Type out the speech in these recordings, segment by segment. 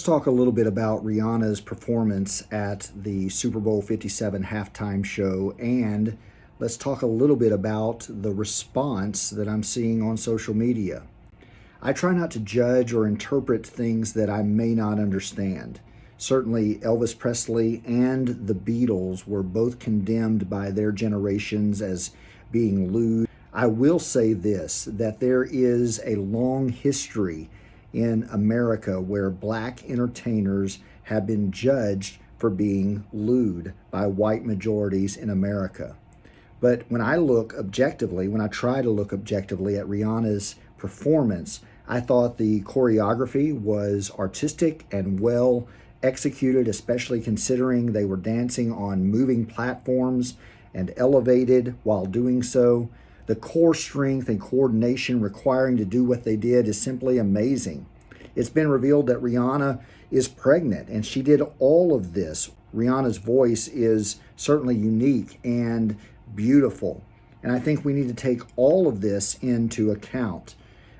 Let's talk a little bit about Rihanna's performance at the Super Bowl 57 halftime show, and let's talk a little bit about the response that I'm seeing on social media. I try not to judge or interpret things that I may not understand. Certainly, Elvis Presley and the Beatles were both condemned by their generations as being lewd. I will say this, that there is a long history in America where black entertainers have been judged for being lewd by white majorities in America. But when I look objectively, when I try to look objectively at Rihanna's performance, I thought the choreography was artistic and well executed, especially considering they were dancing on moving platforms and elevated while doing so. The core strength and coordination requiring to do what they did is simply amazing. It's been revealed that Rihanna is pregnant, and she did all of this. Rihanna's voice is certainly unique and beautiful, and I think we need to take all of this into account.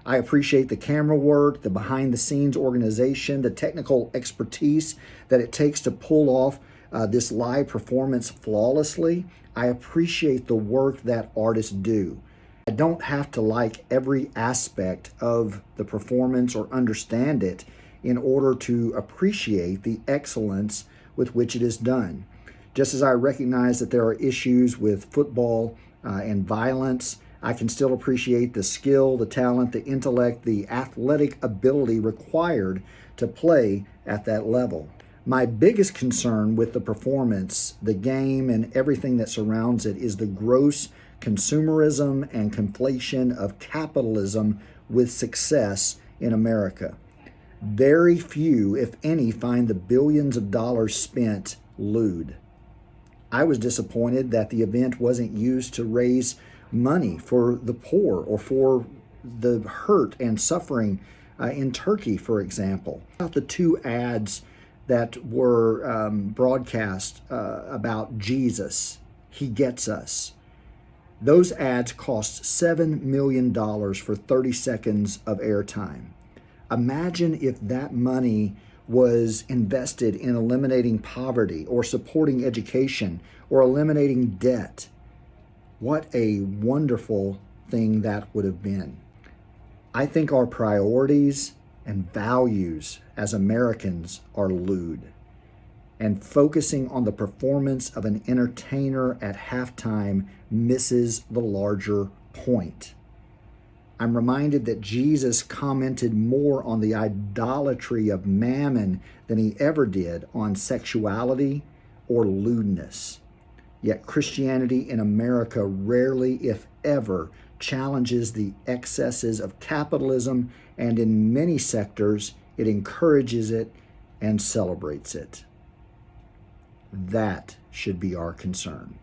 I appreciate the camera work, the behind-the-scenes organization, the technical expertise that it takes to pull off this live performance flawlessly. I appreciate the work that artists do. I don't have to like every aspect of the performance or understand it in order to appreciate the excellence with which it is done. Just as I recognize that there are issues with football and violence, I can still appreciate the skill, the talent, the intellect, the athletic ability required to play at that level. My biggest concern with the performance, the game, and everything that surrounds it is the gross consumerism and conflation of capitalism with success in America. Very few, if any, find the billions of dollars spent lewd. I was disappointed that the event wasn't used to raise money for the poor or for the hurt and suffering in Turkey, for example. About the two ads that were broadcast about Jesus, He Gets Us. Those ads cost $7 million for 30 seconds of airtime. Imagine if that money was invested in eliminating poverty or supporting education or eliminating debt. What a wonderful thing that would have been. I think our priorities and values as Americans are lewd, and focusing on the performance of an entertainer at halftime misses the larger point. I'm reminded that Jesus commented more on the idolatry of mammon than he ever did on sexuality or lewdness. Yet Christianity in America rarely, if ever, challenges the excesses of capitalism, and in many sectors, it encourages it and celebrates it. That should be our concern.